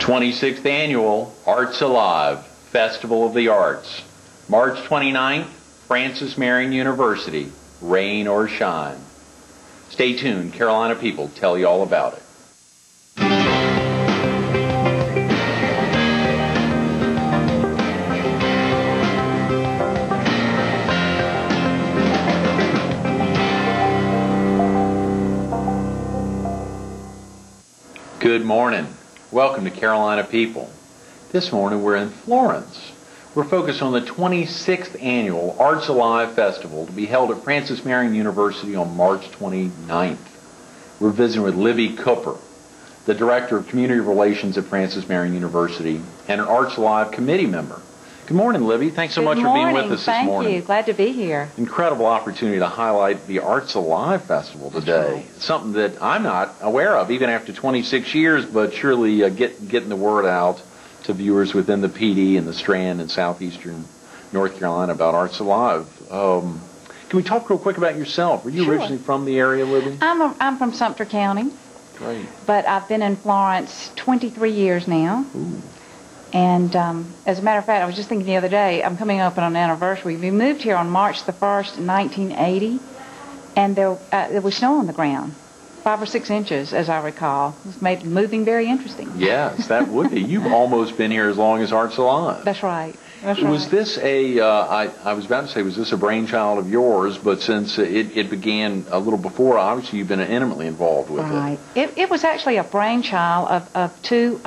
26th Annual Arts Alive Festival of the Arts. March 29th, Francis Marion University, rain or shine. Stay tuned, Carolina People tell you all about it. Good morning. Welcome to Carolina People. This morning we're in Florence. We're focused on the 26th Annual Arts Alive Festival to be held at Francis Marion University on March 29th. We're visiting with Libby Cooper, the Director of Community Relations at Francis Marion University and an Arts Alive committee member. Good morning, Libby. Thanks so much for being with us this morning. Thank you. Glad to be here. Incredible opportunity to highlight the Arts Alive Festival today. Right. Something that I'm not aware of, even after 26 years, but surely getting the word out to viewers within the PD and the Strand and southeastern North Carolina about Arts Alive. Can we talk real quick about yourself? Were you Sure. originally from the area, Libby? I'm from Sumter County. Great. But I've been in Florence 23 years now. Ooh. And as a matter of fact, I was just thinking the other day, I'm coming up on an anniversary. We moved here on March the 1st, 1980, and there was snow on the ground, 5 or 6 inches, as I recall. It made moving very interesting. Yes, that would be. You've almost been here as long as Arts Alive. That's right. Was this I was about to say, was this a brainchild of yours, but since it began a little before, obviously you've been intimately involved with it. It was actually a brainchild of two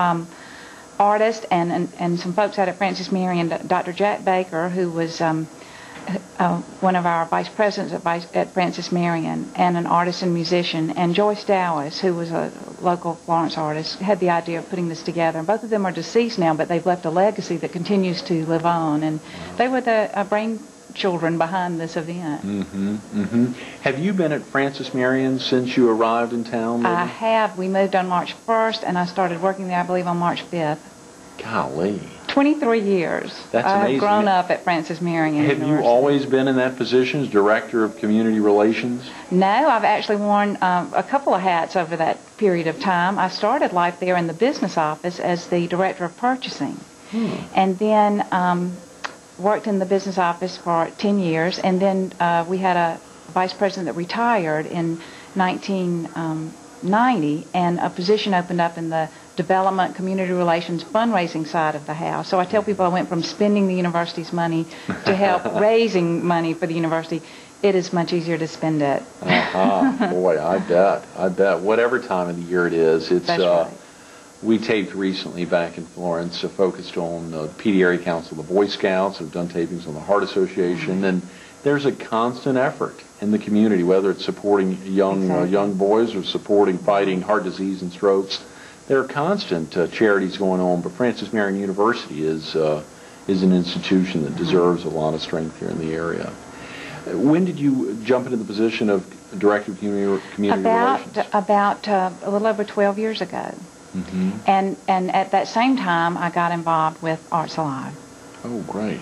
artists and some folks out at Francis Marion, Dr. Jack Baker, who was one of our vice presidents at Francis Marion, and an artist and musician, and Joyce Dowis, who was a local Florence artist, had the idea of putting this together. And both of them are deceased now, but they've left a legacy that continues to live on. And they were the brainchildren behind this event. Mm-hmm, mm-hmm. Have you been at Francis Marion since you arrived in town, Libby? I have. We moved on March 1st, and I started working there, I believe, on March 5th. Golly. 23 years. That's amazing. I've grown up at Francis Marion University. Have you always been in that position as Director of Community Relations? No, I've actually worn a couple of hats over that period of time. I started life there in the business office as the Director of Purchasing. And then worked in the business office for 10 years. And then we had a vice president that retired in 1990, and a position opened up in the development, community relations, fundraising side of the house. So I tell people I went from spending the university's money to help raising money for the university. It is much easier to spend it. Boy, I bet. I bet. Whatever time of the year it is, it's. That's right. We taped recently back in Florence, focused on the PD Area Council, the Boy Scouts. Have done tapings on the Heart Association, and there's a constant effort in the community, whether it's supporting young boys or supporting fighting heart disease and strokes. There are constant charities going on, but Francis Marion University is an institution that deserves a lot of strength here in the area. When did you jump into the position of Director of Community Relations? About a little over 12 years ago. Mm-hmm. And at that same time, I got involved with Arts Alive. Oh, great.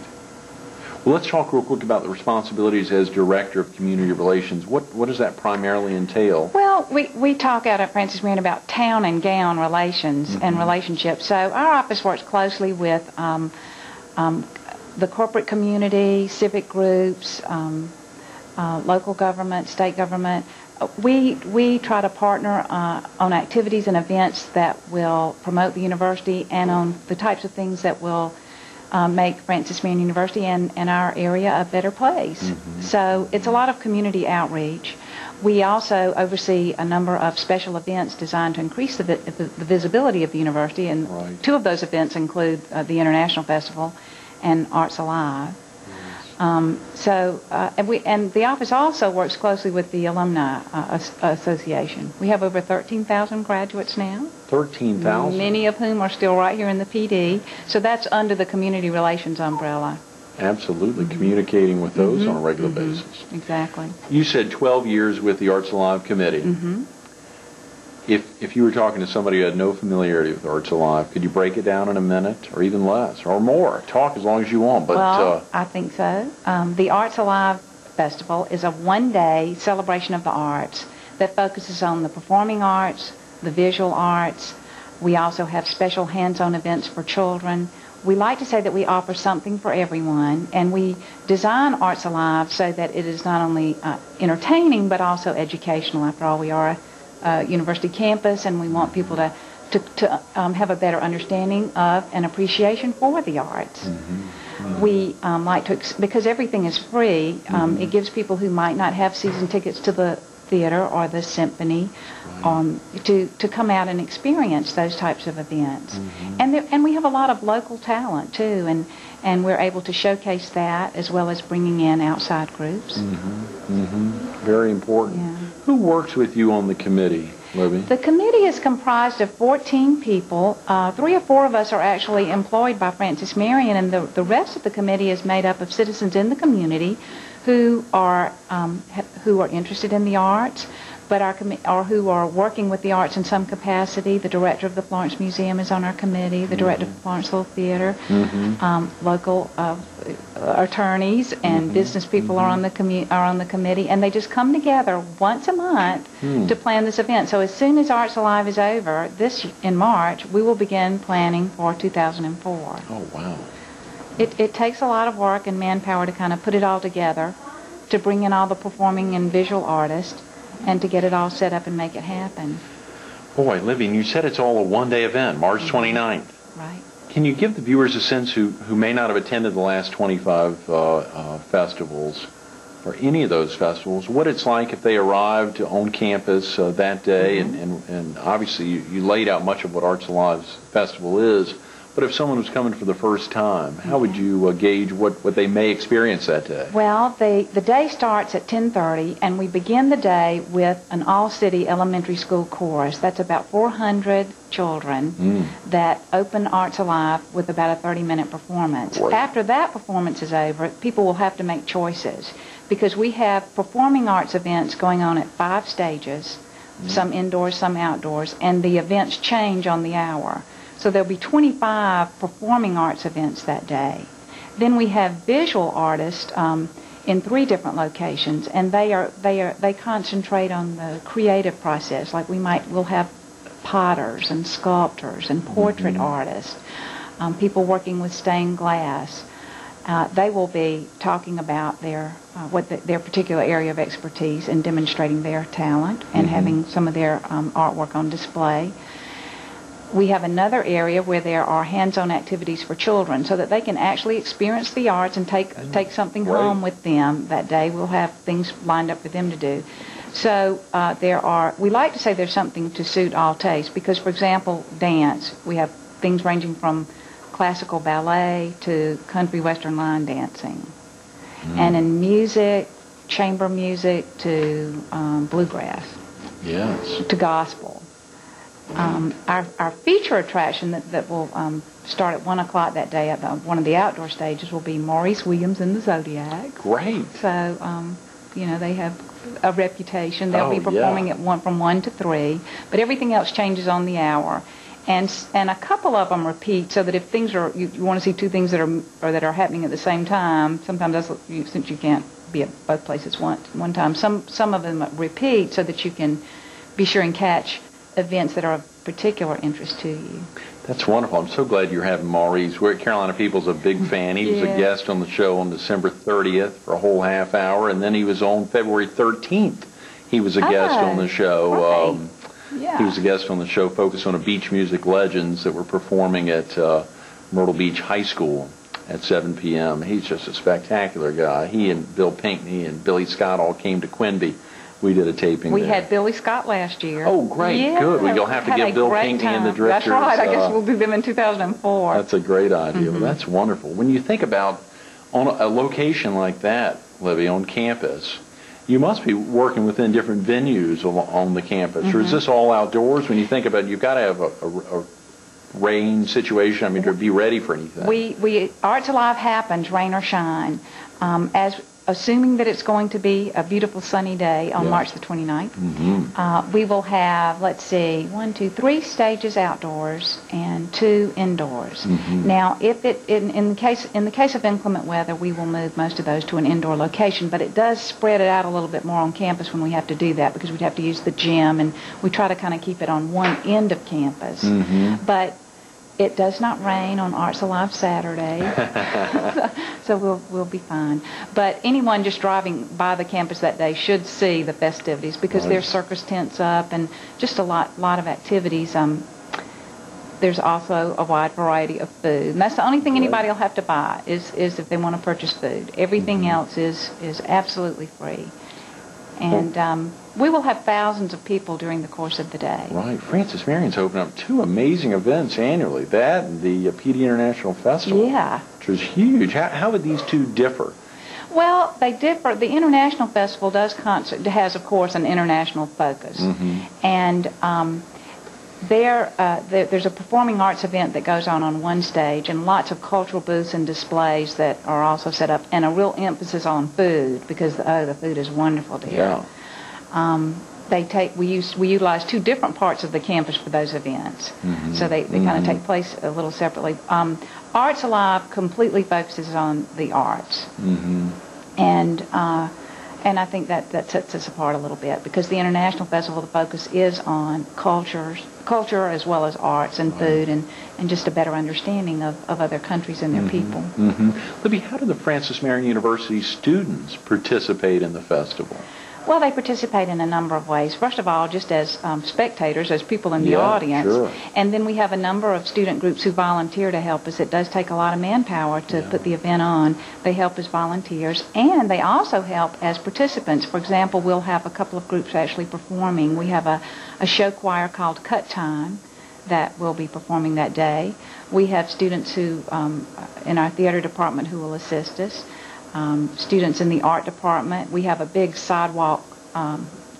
Well, let's talk real quick about the responsibilities as Director of Community Relations. What does that primarily entail? Well, we talk out at Francis Marion about town and gown relations and relationships. So our office works closely with the corporate community, civic groups, local government, state government. We try to partner on activities and events that will promote the university and on the types of things that will make Francis Marion University and our area a better place. So it's a lot of community outreach. We also oversee a number of special events designed to increase the visibility of the university, and two of those events include the International Festival and Arts Alive. And the office also works closely with the Alumni Association. We have over 13,000 graduates now. 13,000? Many of whom are still right here in the PD. So that's under the community relations umbrella. Absolutely, communicating with those on a regular basis. Exactly. You said 12 years with the Arts Alive Committee. If you were talking to somebody who had no familiarity with Arts Alive, could you break it down in a minute, or even less, or more? Talk as long as you want. But well, I think so. The Arts Alive Festival is a one-day celebration of the arts that focuses on the performing arts, the visual arts, We also have special hands-on events for children. We like to say that we offer something for everyone, and we design Arts Alive so that it is not only entertaining but also educational. After all, we are a university campus, and we want people to have a better understanding of and appreciation for the arts. We like to, because everything is free, it gives people who might not have season tickets to the theater or the symphony to come out and experience those types of events. And we have a lot of local talent too, and we're able to showcase that as well as bringing in outside groups. Very important. Yeah. Who works with you on the committee, Libby? The committee is comprised of 14 people. 3 or 4 of us are actually employed by Francis Marion, and the rest of the committee is made up of citizens in the community who are interested in the arts, but or who are working with the arts in some capacity. The director of the Florence Museum is on our committee, the director of the Florence Little Theater, local attorneys and business people are on the committee, and they just come together once a month to plan this event. So as soon as Arts Alive is over, in March, we will begin planning for 2004. Oh, wow. It takes a lot of work and manpower to kind of put it all together, to bring in all the performing and visual artists, and to get it all set up and make it happen. Boy, Libby, and you said it's all a one-day event, March 29th. Right. Can you give the viewers a sense who may not have attended the last 25 festivals, or any of those festivals, what it's like if they arrived on campus that day, and obviously you laid out much of what Arts Alive's festival is, but if someone was coming for the first time, how would you gauge what they may experience that day? Well, the day starts at 10:30, and we begin the day with an all-city elementary school chorus. That's about 400 children that open Arts Alive with about a 30-minute performance. Right. After that performance is over, people will have to make choices, because we have performing arts events going on at 5 stages, some indoors, some outdoors, and the events change on the hour. So there'll be 25 performing arts events that day. Then we have visual artists in 3 different locations, and they concentrate on the creative process. Like we'll have potters and sculptors and portrait artists, people working with stained glass. They will be talking about their particular area of expertise and demonstrating their talent and having some of their artwork on display. We have another area where there are hands-on activities for children so that they can actually experience the arts and take something home with them that day. We'll have things lined up for them to do. So we like to say there's something to suit all tastes, because, for example, dance, we have things ranging from classical ballet to country western line dancing. And in music, chamber music to bluegrass. Yes. To gospel. Our feature attraction that will start at 1 o'clock that day at one of the outdoor stages will be Maurice Williams and the Zodiac. Great. So, they have a reputation. They'll be performing from 1 to 3, but everything else changes on the hour. And a couple of them repeat, so that if things are, you want to see 2 things that are happening at the same time, sometimes since you can't be at both places one time, some of them repeat so that you can be sure and catch events that are of particular interest to you. That's wonderful. I'm so glad you're having Maurice. Carolina People's a big fan. He was a guest on the show on December 30th for a whole half hour, and then he was on February 13th. He was a guest on the show. He was a guest on the show focused on beach music legends that were performing at Myrtle Beach High School at 7 p.m. He's just a spectacular guy. He and Bill Pinkney and Billy Scott all came to Quinby. We did a taping We there. had Billy Scott last year. Oh, great. Yeah, good. Well, you'll have to give Bill Pinkney and the directors. That's right. I guess we'll do them in 2004. That's a great idea. Well, that's wonderful. When you think about on a location like that, Libby, on campus, you must be working within different venues on the campus. Or is this all outdoors? When you think about it, you've got to have a rain situation, to be ready for anything. Arts Alive happens, rain or shine. As assuming that it's going to be a beautiful sunny day on March the 29th, we will have, let's see, 3 stages outdoors and 2 indoors. Now, if in the case of inclement weather, we will move most of those to an indoor location, but it does spread it out a little bit more on campus when we have to do that, because we'd have to use the gym, and we try to kind of keep it on one end of campus. But it does not rain on Arts Alive Saturday, so we'll be fine. But anyone just driving by the campus that day should see the festivities, because there's circus tents up and just a lot of activities. There's also a wide variety of food, and that's the only thing anybody will have to buy is if they want to purchase food. Everything else is absolutely free. And we will have thousands of people during the course of the day. Right. Francis Marion's opened up 2 amazing events annually, that and the PD International Festival, which is huge. How would these 2 differ? Well, they differ. The International Festival has, of course, an international focus. And there's a performing arts event that goes on one stage, and lots of cultural booths and displays that are also set up, and a real emphasis on food, because the food is wonderful there. We utilize 2 different parts of the campus for those events, so they kind of take place a little separately. Arts Alive completely focuses on the arts, and I think that sets us apart a little bit, because the International Festival, the focus is on culture as well as arts and food, and just a better understanding of other countries and their people. Libby, how do the Francis Marion University students participate in the festival? Well, they participate in a number of ways. First of all, just as spectators, as people in the audience. And then we have a number of student groups who volunteer to help us. It does take a lot of manpower to put the event on. They help as volunteers, and they also help as participants. For example, we'll have a couple of groups actually performing. We have a show choir called Cut Time that will be performing that day. We have students who, in our theater department, who will assist us. Students in the art department. We have a big sidewalk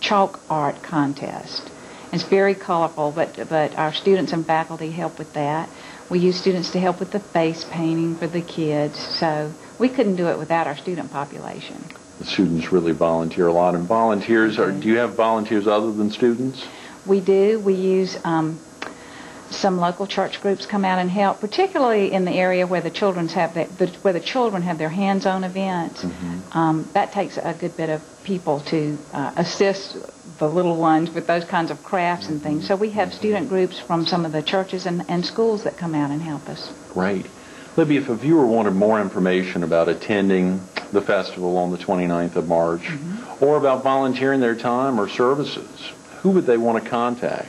chalk art contest. It's very colorful, but our students and faculty help with that. We use students to help with the face painting for the kids, so we couldn't do it without our student population. The students really volunteer a lot. And volunteers, do you have volunteers other than students? We do. We use some local church groups come out and help, particularly in the area where the children have their hands-on events. That takes a good bit of people to assist the little ones with those kinds of crafts and things. So we have student groups from some of the churches and schools that come out and help us. Great. Libby, if a viewer wanted more information about attending the festival on the 29th of March, or about volunteering their time or services, who would they want to contact?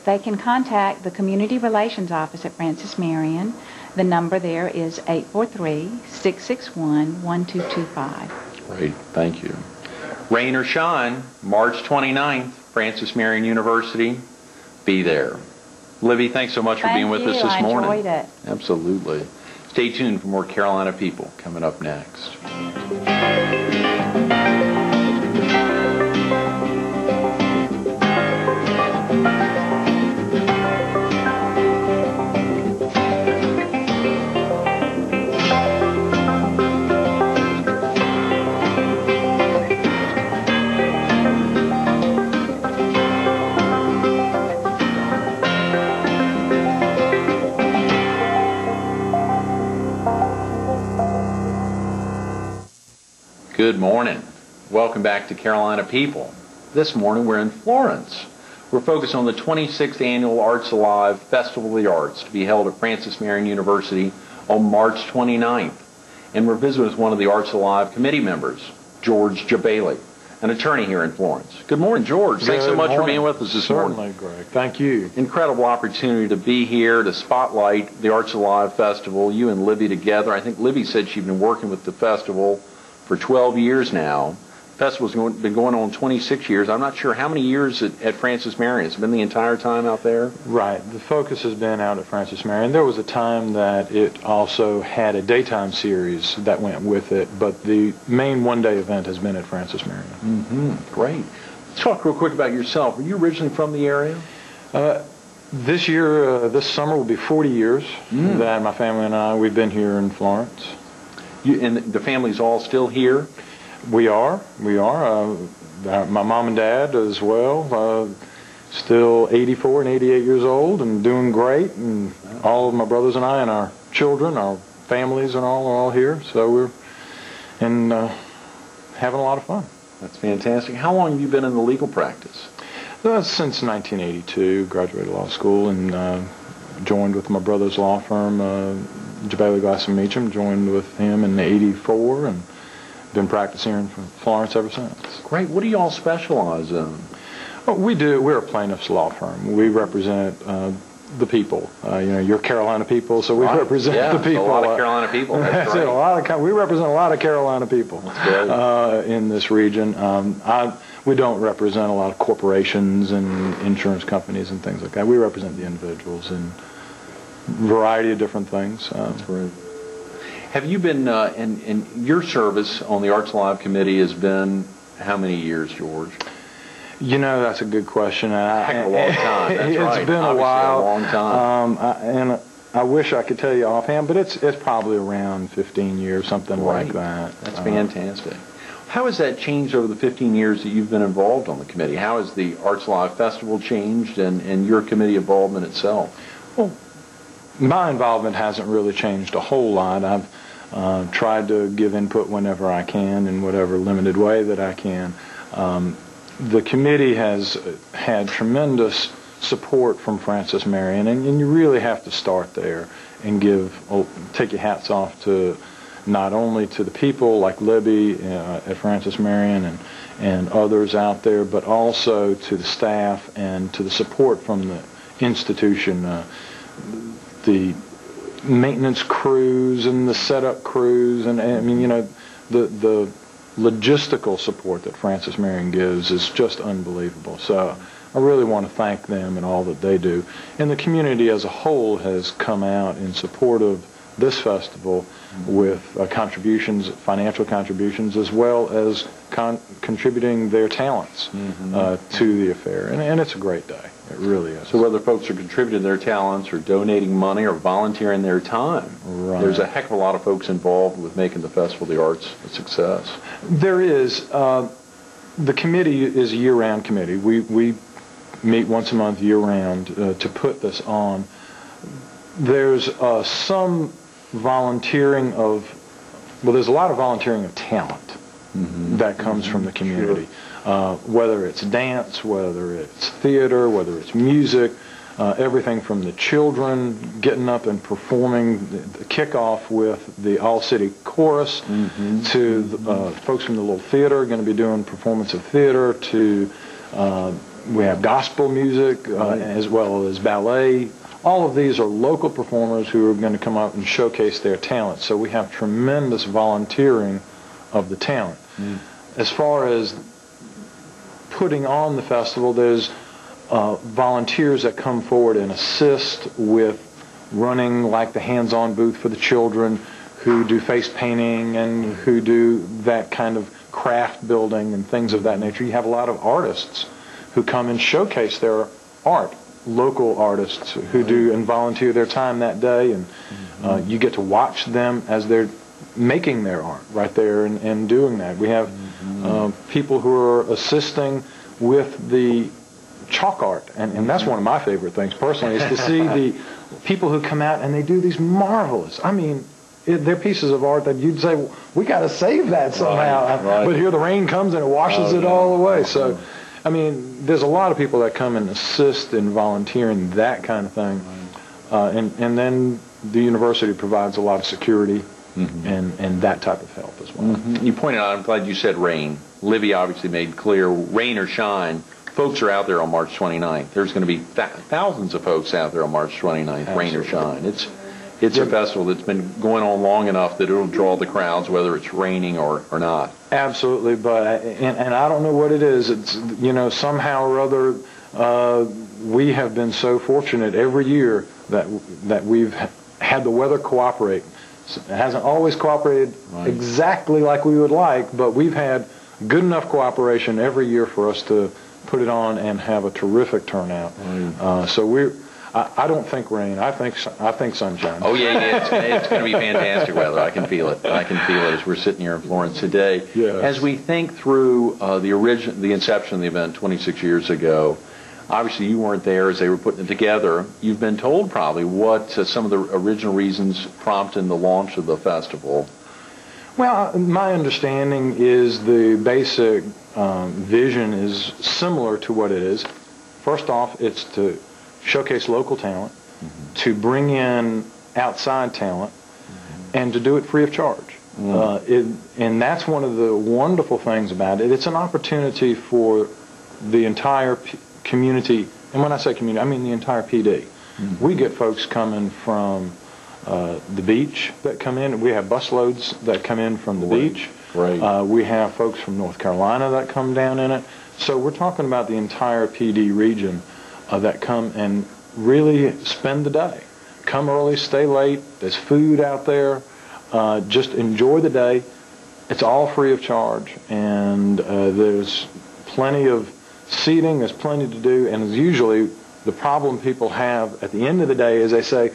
They can contact the Community Relations Office at Francis Marion. The number there is 843-661-1225. Great, thank you. Rain or shine, March 29th, Francis Marion University, be there. Libby, thanks so much for being with us this morning. I enjoyed it. Absolutely. Stay tuned for more Carolina People coming up next. Good morning. Welcome back to Carolina People. This morning we're in Florence. We're focused on the 26th Annual Arts Alive Festival of the Arts to be held at Francis Marion University on March 29th. And we're visiting with one of the Arts Alive committee members, George Jebaily, an attorney here in Florence. Good morning, George. Thanks so much for being with us this morning. Certainly, Greg. Thank you. Incredible opportunity to be here to spotlight the Arts Alive Festival. You and Libby together. I think Libby said she'd been working with the festival for 12 years now. The festival's been going on 26 years. I'm not sure how many years at Francis Marion. It's been the entire time out there? Right. The focus has been out at Francis Marion. There was a time that it also had a daytime series that went with it, but the main one-day event has been at Francis Marion. Great. Let's talk real quick about yourself. Are you originally from the area? This year, this summer will be 40 years that my family and we've been here in Florence. And the family's all still here? We are. My mom and dad as well. Still 84 and 88 years old and doing great. And all of my brothers and I and our children, our families and all are all here. So we're having a lot of fun. That's fantastic. How long have you been in the legal practice? Since 1982, graduated law school and joined with my brother's law firm, Jebaily, Glass and Meacham. Joined with him in '84 and been practicing here in Florence ever since. Great. What do you all specialize in? Well, we're a plaintiff's law firm. We represent the people. You're Carolina people, so we represent the people. A lot of Carolina people. That's right. We represent a lot of Carolina people in this region. We don't represent a lot of corporations and insurance companies and things like that. We represent the individuals in a variety of different things. That's great. Have you been, in your service on the Arts Alive Committee has been how many years, George? That's a good question. Heck of a long time. That's right. It's been Obviously a while. A long time. And I wish I could tell you offhand, but it's probably around 15 years, something like that. That's fantastic. How has that changed over the 15 years that you've been involved on the committee? How has the Arts Alive Festival changed and your committee involvement itself? Well, my involvement hasn't really changed a whole lot. I've tried to give input whenever I can in whatever limited way that I can. The committee has had tremendous support from Francis Marion, and you really have to start there and take your hats off to not only to the people like Libby at Francis Marion and others out there, but also to the staff and to the support from the institution, the maintenance crews and the setup crews, and the logistical support that Francis Marion gives is just unbelievable. So I really want to thank them and all that they do. And the community as a whole has come out in support of this festival with contributions, financial contributions, as well as contributing their talents to the affair. And it's a great day. It really is. So whether folks are contributing their talents or donating money or volunteering their time, there's a heck of a lot of folks involved with making the Festival of the Arts a success. There is. The committee is a year-round committee. We meet once a month year-round to put this on. There's some volunteering there's a lot of volunteering of talent that comes from the community. Whether it's dance, whether it's theater, whether it's music, everything from the children getting up and performing the kickoff with the all-city chorus to the, folks from the little theater are going to be doing performance of theater to we have gospel music as well as ballet. All of these are local performers who are going to come out and showcase their talent. So we have tremendous volunteering of the talent. As far as putting on the festival, there's volunteers that come forward and assist with running like the hands-on booth for the children, who do face painting and who do that kind of craft building and things of that nature. You have a lot of artists who come and showcase their art, local artists who do and volunteer their time that day, and you get to watch them as they're making their art right there and doing that. We have people who are assisting with the chalk art, and that's one of my favorite things personally, is to see the people who come out and they do these marvelous, they're pieces of art that you'd say, we got to save that somehow. But here the rain comes and it washes it all away. So, there's a lot of people that come and assist in volunteering that kind of thing. And then the university provides a lot of security and that type of help as well. You pointed out, I'm glad you said rain. Libby obviously made clear, rain or shine, folks are out there on March 29th. There's going to be thousands of folks out there on March 29th, rain or shine. It's a festival that's been going on long enough that it'll draw the crowds, whether it's raining or not. Absolutely, but and I don't know what it is. It's somehow or other we have been so fortunate every year that we've had the weather cooperate. It hasn't always cooperated exactly like we would like, but we've had good enough cooperation every year for us to put it on and have a terrific turnout. So I don't think rain. I think sunshine. Oh yeah, it's going to be fantastic weather. I can feel it. I can feel it as we're sitting here in Florence today. Yes. As we think through the inception of the event 26 years ago, obviously you weren't there as they were putting it together. You've been told probably what some of the original reasons prompting the launch of the festival. Well, my understanding is the basic vision is similar to what it is. First off, it's to showcase local talent, to bring in outside talent, and to do it free of charge. And that's one of the wonderful things about it. It's an opportunity for the entire community, and when I say community, I mean the entire PD. We get folks coming from the beach that come in. We have busloads that come in from the beach. Right. We have folks from North Carolina that come down in it. So we're talking about the entire PD region that come and really spend the day. Come early, stay late. There's food out there. Just enjoy the day. It's all free of charge, and there's plenty of seating. There's plenty to do, and usually the problem people have at the end of the day is they say,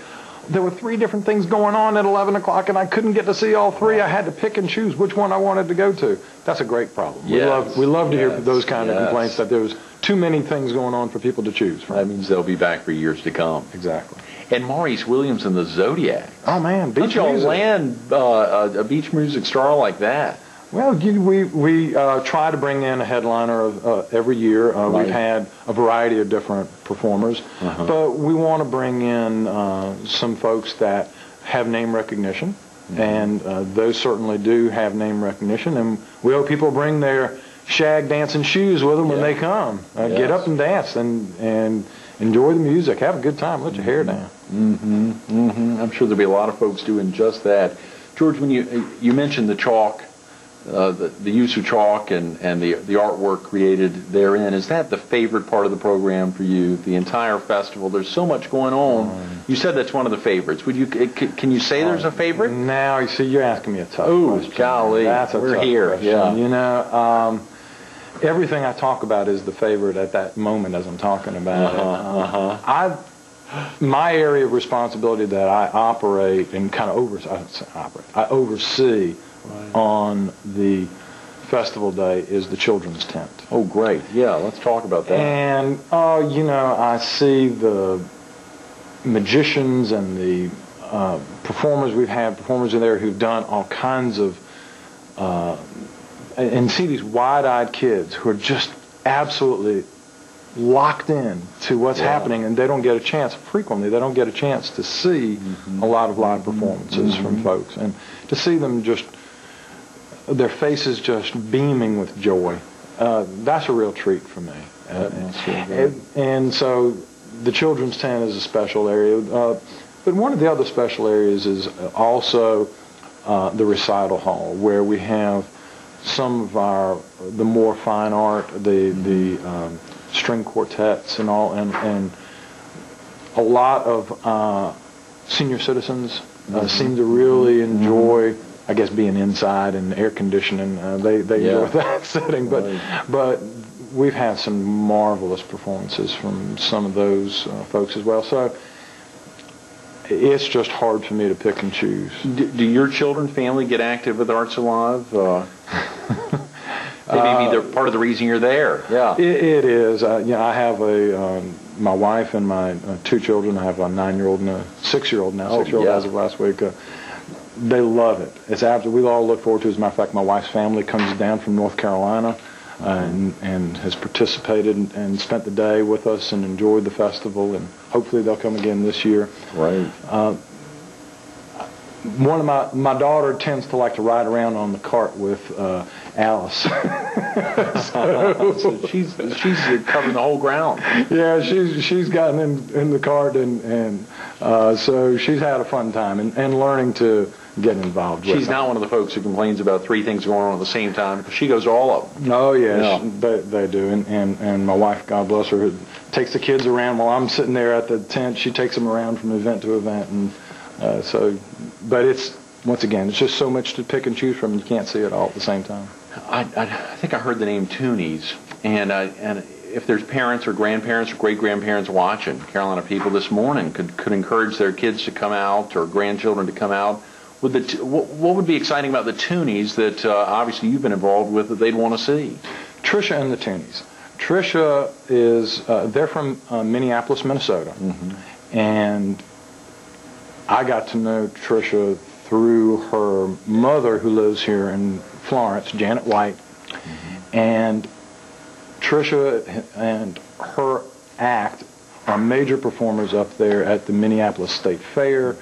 there were 3 different things going on at 11 o'clock, and I couldn't get to see all 3. I had to pick and choose which one I wanted to go to. That's a great problem. Yes. We love to hear those kind of complaints that there was too many things going on for people to choose from. That means they'll be back for years to come. Exactly. And Maurice Williams and the Zodiac. Oh, man, beach Don't y'all music. land a beach music star like that? Well, we try to bring in a headliner every year. Right. We've had a variety of different performers, but we want to bring in some folks that have name recognition, and those certainly do have name recognition, and we hope people bring their shag dancing shoes with them when they come. Get up and dance and enjoy the music. Have a good time. Let your hair down. I'm sure there'll be a lot of folks doing just that. George, when you mentioned the chalk, the use of chalk and the artwork created therein, is that the favorite part of the program for you? The entire festival, there's so much going on. You said that's one of the favorites. Can you say there's a favorite? Now, you see, you're asking me a tough question. Golly, That's a we're tough here. question. Yeah. You know, everything I talk about is the favorite at that moment as I'm talking about it. My area of responsibility that I operate and kind of oversee on the festival day is the children's tent. Oh, great. Yeah, let's talk about that. And, you know, I see the magicians and the performers. We've had performers in there who've done all kinds of, and see these wide-eyed kids who are just absolutely locked in to what's happening, and they don't get a chance, frequently, they don't get a chance to see a lot of live performances from folks. And to see them just, their faces just beaming with joy, that's a real treat for me. And so the children's tent is a special area. But one of the other special areas is also the recital hall, where we have some of the more fine art, the string quartets and all, and a lot of senior citizens seem to really enjoy, I guess, being inside and air conditioning. They enjoy that setting, but we've had some marvelous performances from some of those folks as well. So it's just hard for me to pick and choose. Do your children, family get active with Arts Alive? Maybe they're part of the reason you're there. Yeah, it is. I have my wife and my 2 children. I have a 9-year-old and a 6-year-old now. 6-year-old as of last week. They love it. It's absolutely. We all look forward to it. As a matter of fact, my wife's family comes down from North Carolina and has participated and spent the day with us and enjoyed the festival. And hopefully they'll come again this year. Right. One of my daughter tends to like to ride around on the cart with Alice. So she's covering the whole ground. Yeah, she's gotten in the cart and so she's had a fun time and learning to get involved with. She's not one of the folks who complains about 3 things going on at the same time, because she goes to all of them. Oh yeah. They do, and my wife, God bless her, takes the kids around while I'm sitting there at the tent. She takes them around from event to event, and but it's, once again, it's just so much to pick and choose from. You can't see it all at the same time. I think I heard the name Toonies, and if there's parents or grandparents or great-grandparents watching, Carolina people this morning could encourage their kids to come out or grandchildren to come out. What would be exciting about the Toonies that obviously you've been involved with that they'd want to see? Tricia and the Toonies. Tricia is, they're from Minneapolis, Minnesota. And I got to know Tricia through her mother who lives here in Florence, Janet White. And Tricia and her act are major performers up there at the Minneapolis State Fair.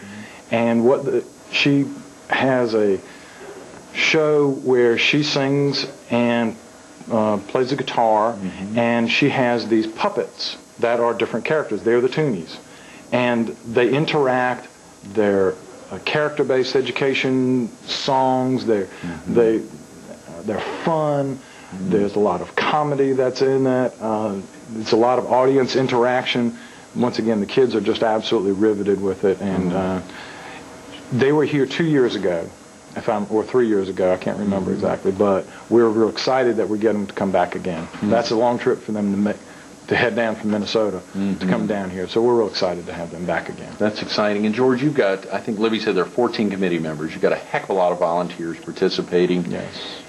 And she has a show where she sings and plays the guitar, and she has these puppets that are different characters. They're the Toonies. And they interact. They're character-based education songs. They're fun. There's a lot of comedy that's in that. It's a lot of audience interaction. Once again, the kids are just absolutely riveted with it. And they were here 2 years ago, or 3 years ago. I can't remember exactly. But we're real excited that we're getting them to come back again. That's a long trip for them to make, to head down from Minnesota to come down here. So we're real excited to have them back again. That's exciting. And George, you've got, I think Libby said there are 14 committee members. You've got a heck of a lot of volunteers participating. Yes.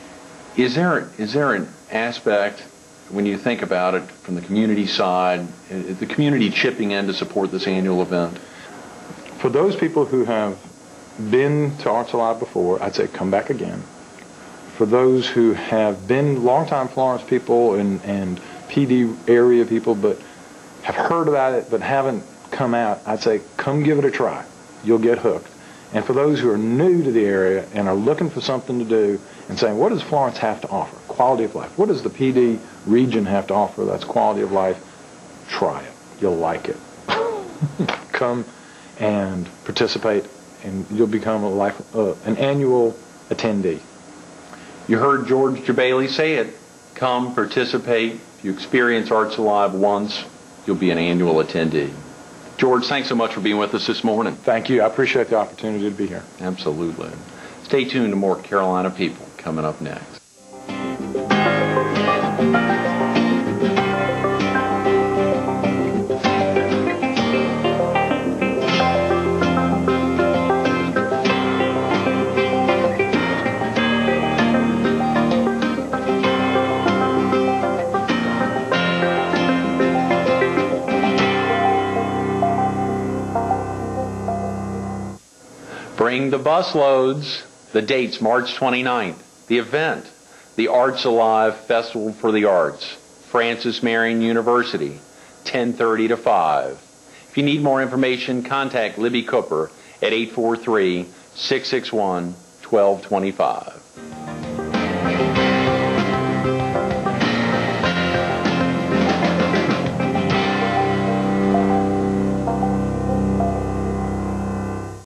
Is there an aspect, when you think about it from the community side, the community chipping in to support this annual event? For those people who have been to Arts Alive before, I'd say come back again. For those who have been longtime Florence people and PD area people but have heard about it but haven't come out, I'd say come give it a try. You'll get hooked. And for those who are new to the area and are looking for something to do and saying, what does Florence have to offer? Quality of life. What does the PD region have to offer that's quality of life? Try it. You'll like it. Come and participate, and you'll become an annual attendee. You heard George Jebaily say it. Come, participate. If you experience Arts Alive once, you'll be an annual attendee. George, thanks so much for being with us this morning. Thank you. I appreciate the opportunity to be here. Absolutely. Stay tuned to more Carolina People coming up next. Bring the busloads. The date's March 29th. The event, the Arts Alive Festival for the Arts, Francis Marion University, 10:30 to 5. If you need more information, contact Libby Cooper at 843-661-1225.